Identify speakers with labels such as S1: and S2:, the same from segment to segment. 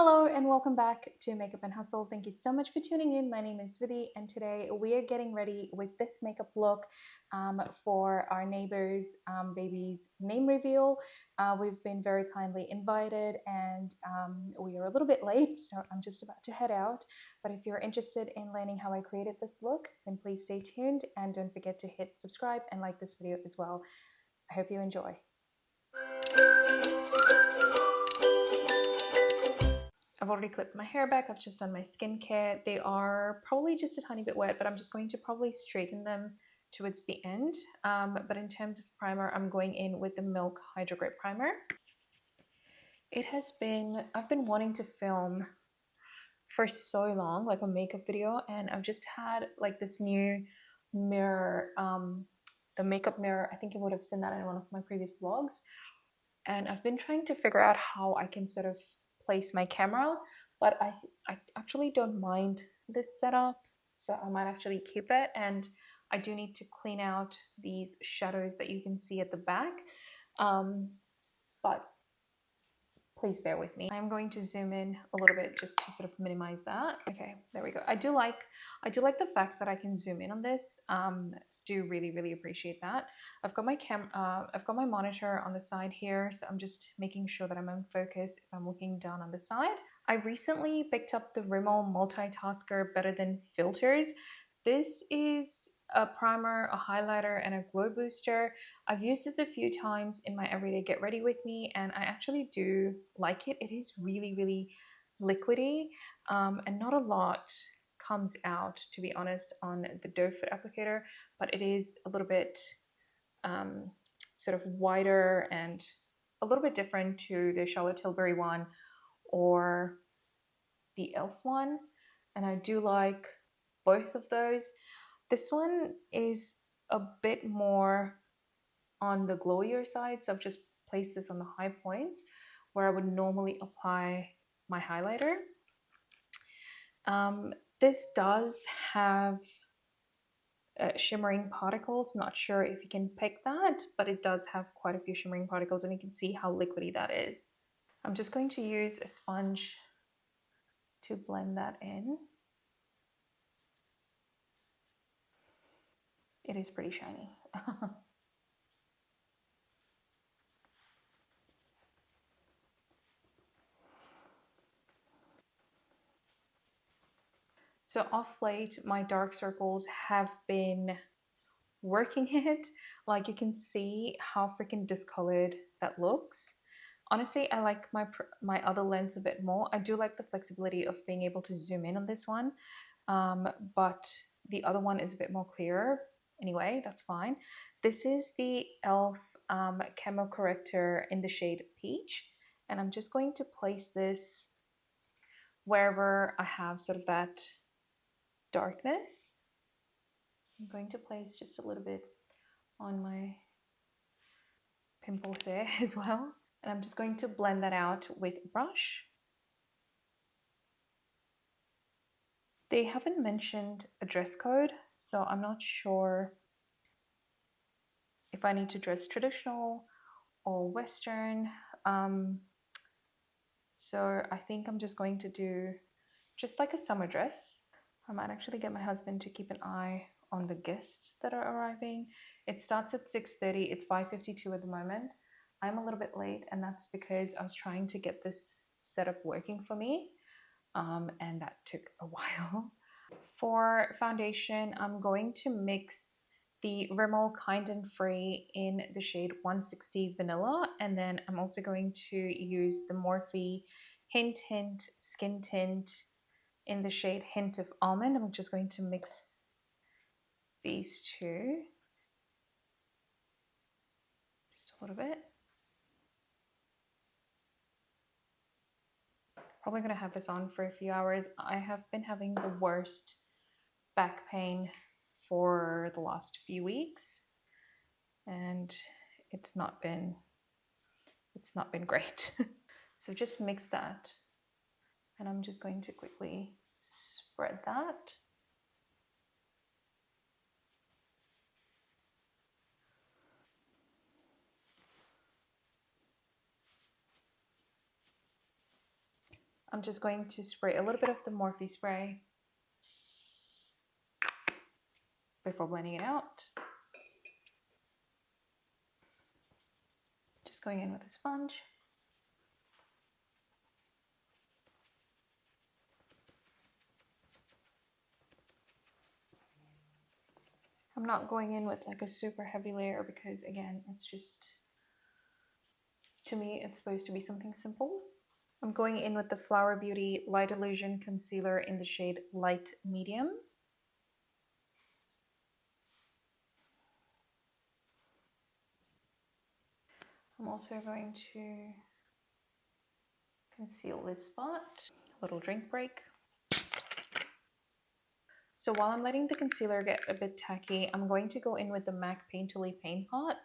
S1: Hello and welcome back to Makeup and Hustle. Thank you so much for tuning in. My name is Vidhi and today we are getting ready with this makeup look for our neighbors' baby's name reveal. We've been very kindly invited and we are a little bit late, so I'm just about to head out. But if you're interested in learning how I created this look, then please stay tuned and don't forget to hit subscribe and like this video as well. I hope you enjoy. I've already clipped my hair back. I've just done my skincare. They are probably just a tiny bit wet, but I'm just going to probably straighten them towards the end. But in terms of primer, I'm going in with the Milk Hydro Grip Primer. I've been wanting to film for so long, like a makeup video, and I've just had like this new mirror, the makeup mirror. I think you would have seen that in one of my previous vlogs. And I've been trying to figure out how I can sort of place my camera, but I actually don't mind this setup, so I might actually keep it. And I do need to clean out these shadows that you can see at the back, but please bear with me. I'm going to zoom in a little bit just to sort of minimize that. Okay, there we go. I do like the fact that I can zoom in on this. Do really appreciate that. I've got my monitor on the side here, so I'm just making sure that I'm in focus if I'm looking down on the side. I recently picked up the Rimmel Multitasker Better Than Filters. This is a primer, a highlighter, and a glow booster. I've used this a few times in my everyday get ready with me, and I actually do like it. It is really liquidy, and not a lot comes out, to be honest, on the doe foot applicator, but it is a little bit sort of wider and a little bit different to the Charlotte Tilbury one or the e.l.f. one, and I do like both of those. This one is a bit more on the glowier side, so I've just placed this on the high points where I would normally apply my highlighter. This does have shimmering particles. I'm not sure if you can pick that, but it does have quite a few shimmering particles, and you can see how liquidy that is. I'm just going to use a sponge to blend that in. It is pretty shiny. So off late, my dark circles have been working it. Like, you can see how freaking discolored that looks. Honestly, I like my other lens a bit more. I do like the flexibility of being able to zoom in on this one, but the other one is a bit more clearer. Anyway, that's fine. This is the e.l.f. Camo Corrector in the shade Peach, and I'm just going to place this wherever I have sort of that darkness. I'm going to place just a little bit on my pimple there as well, and I'm just going to blend that out with a brush. They haven't mentioned a dress code, so I'm not sure if I need to dress traditional or Western. So I think I'm just going to do just like a summer dress. I might actually get my husband to keep an eye on the guests that are arriving. It starts at 6:30. It's 5:52 at the moment. I'm a little bit late, and that's because I was trying to get this setup working for me, and that took a while. For foundation, I'm going to mix the Rimmel Kind and Free in the shade 160 Vanilla, and then I'm also going to use the Morphe Hint Skin Tint in the shade Hint of Almond. I'm just going to mix these two just a little bit. Probably going to have this on for a few hours. I have been having the worst back pain for the last few weeks, and it's not been great. So just mix that, and I'm just going to quickly spread that. I'm just going to spray a little bit of the Morphe spray before blending it out. Just going in with a sponge. I'm not going in with like a super heavy layer because again, it's just, to me, it's supposed to be something simple. I'm going in with the Flower Beauty Light Illusion Concealer in the shade Light Medium. I'm also going to conceal this spot. A little drink break. So while I'm letting the concealer get a bit tacky, I'm going to go in with the MAC Painterly Paint Pot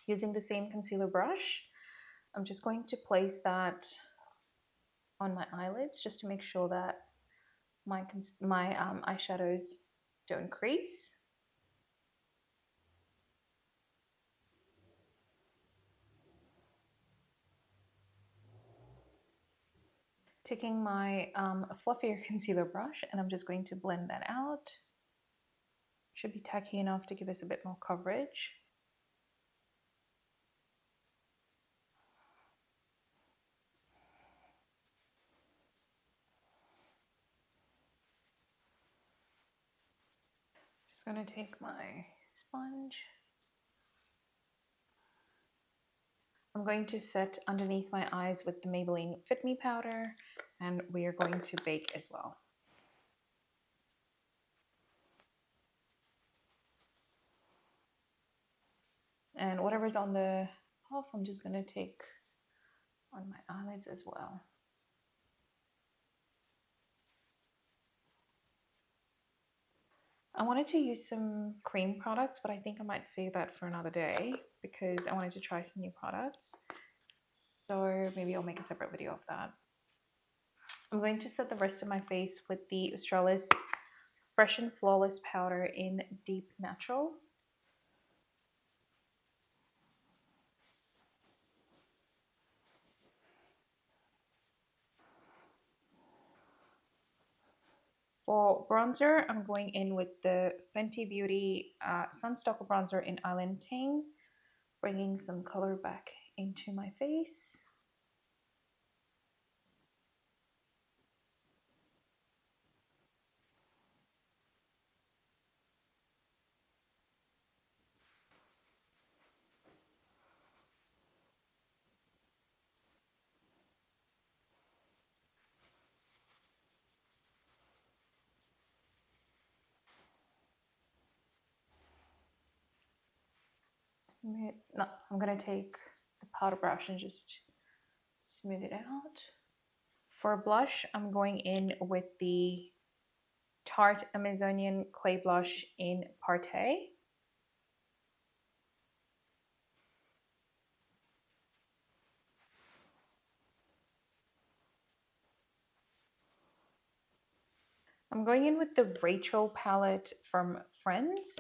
S1: using the same concealer brush. I'm just going to place that on my eyelids just to make sure that my eyeshadows don't crease. Taking my fluffier concealer brush, and I'm just going to blend that out. Should be tacky enough to give us a bit more coverage. Just going to take my sponge. I'm going to set underneath my eyes with the Maybelline Fit Me powder, and we are going to bake as well. And whatever's on the off, I'm just going to take on my eyelids as well. I wanted to use some cream products, but I think I might save that for another day because I wanted to try some new products. So maybe I'll make a separate video of that. I'm going to set the rest of my face with the Australis Fresh and Flawless powder in Deep Natural. For bronzer, I'm going in with the Fenty Beauty Sunstalker Bronzer in Island Ting, bringing some color back into my face. Smooth. No, I'm gonna take the powder brush and just smooth it out. For blush, I'm going in with the Tarte Amazonian Clay Blush in Partey. I'm going in with the Rachel palette from Friends.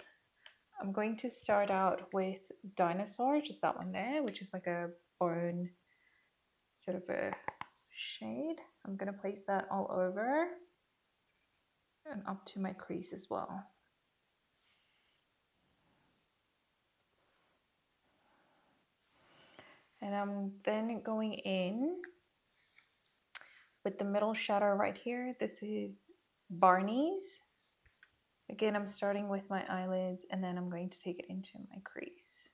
S1: I'm going to start out with Dinosaur, just that one there, which is like a bone sort of a shade. I'm going to place that all over and up to my crease as well. And I'm then going in with the middle shadow right here. This is Barney's. Again, I'm starting with my eyelids and then I'm going to take it into my crease.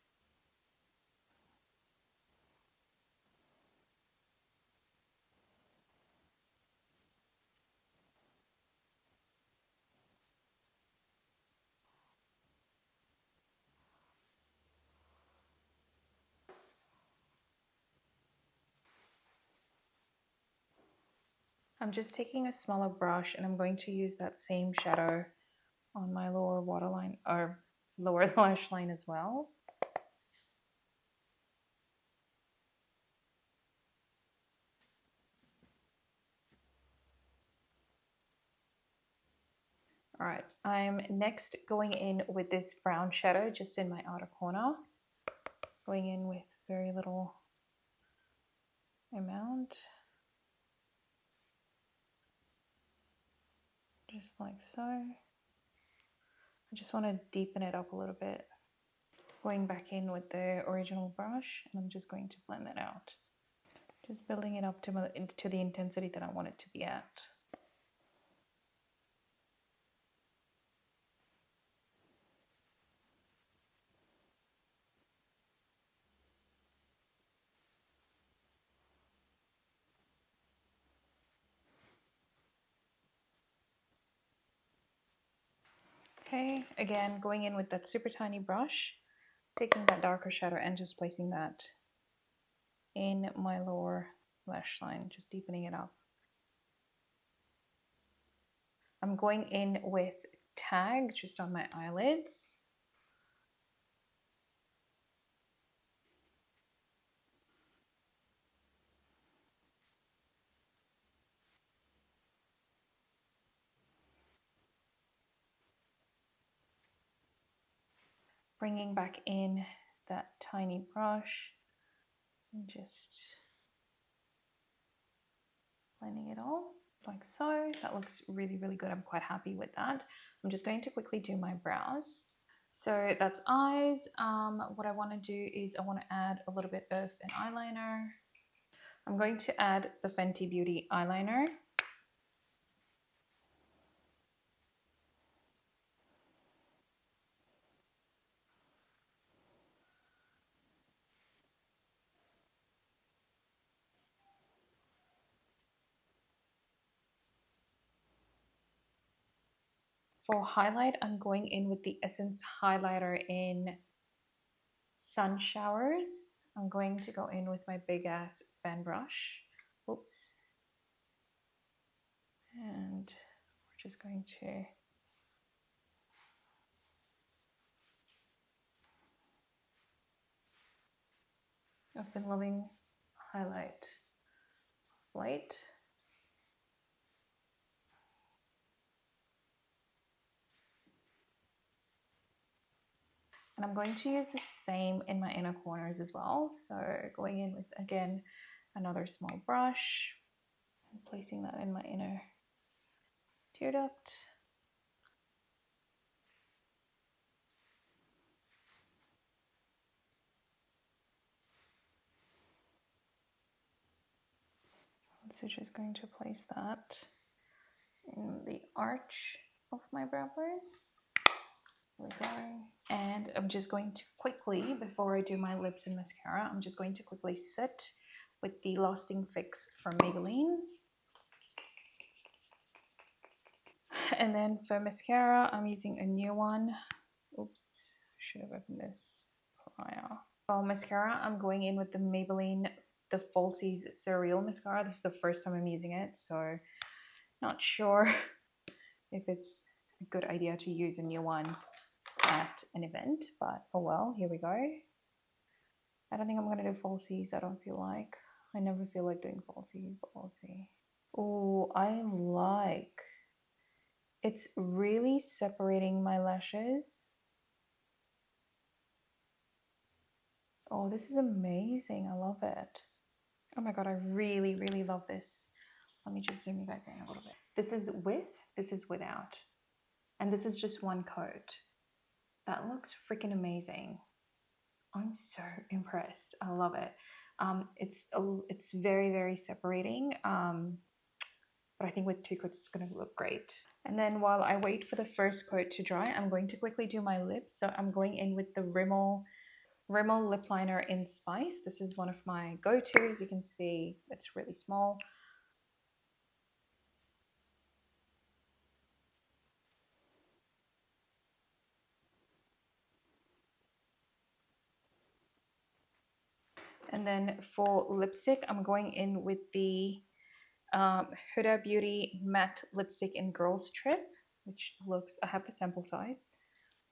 S1: I'm just taking a smaller brush and I'm going to use that same shadow on my lower waterline or lower lash line as well. All right, I'm next going in with this brown shadow just in my outer corner. Going in with very little amount. just like so. I just want to deepen it up a little bit. Going back in with the original brush, and I'm just going to blend that out. Just building it up to the intensity that I want it to be at. Okay, again, going in with that super tiny brush, taking that darker shadow and just placing that in my lower lash line, just deepening it up. I'm going in with Tag just on my eyelids. Bringing back in that tiny brush and just blending it all like so. That looks really, really good. I'm quite happy with that. I'm just going to quickly do my brows. So that's eyes. What I want to do is I want to add a little bit of an eyeliner. I'm going to add the Fenty Beauty eyeliner. For highlight, I'm going in with the Essence highlighter in Sun Showers. I'm going to go in with my big ass fan brush. Oops. And we're just going to I've been loving highlight light. And I'm going to use the same in my inner corners as well. So going in with, again, another small brush and placing that in my inner tear duct. So just going to place that in the arch of my brow bone. There we go. And I'm just going to quickly, before I do my lips and mascara, I'm just going to quickly sit with the Lasting Fix from Maybelline. And then for mascara, I'm using a new one. Oops, should have opened this prior. For mascara, I'm going in with the Maybelline The Falsies Surreal Mascara. This is the first time I'm using it, so not sure if it's a good idea to use a new one at an event, but oh well, here we go. I don't think I'm going to do falsies. I don't feel like. I never feel like doing falsies, but we'll see. Oh, I like. It's really separating my lashes. Oh, this is amazing. I love it. Oh my God, I really, really love this. Let me just zoom you guys in a little bit. This is with, this is without. And this is just one coat. That looks freaking amazing. I'm so impressed. I love it. It's very, very separating. But I think with 2 coats, it's going to look great. And then while I wait for the first coat to dry, I'm going to quickly do my lips. So I'm going in with the Rimmel lip liner in Spice. This is one of my go-tos. You can see it's really small. And then for lipstick, I'm going in with the Huda Beauty matte lipstick in Girls Trip, which looks, I have the sample size,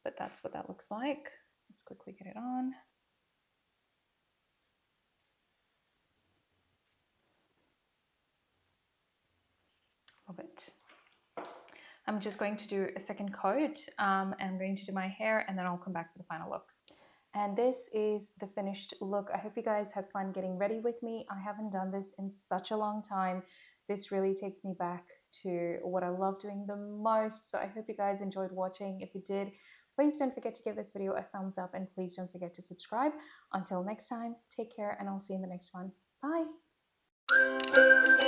S1: but that's what that looks like. Let's quickly get it on. Love it. I'm just going to do a second coat and I'm going to do my hair and then I'll come back for the final look. And this is the finished look. I hope you guys had fun getting ready with me. I haven't done this in such a long time. This really takes me back to what I love doing the most. So I hope you guys enjoyed watching. If you did, please don't forget to give this video a thumbs up, and please don't forget to subscribe. Until next time, take care, and I'll see you in the next one. Bye.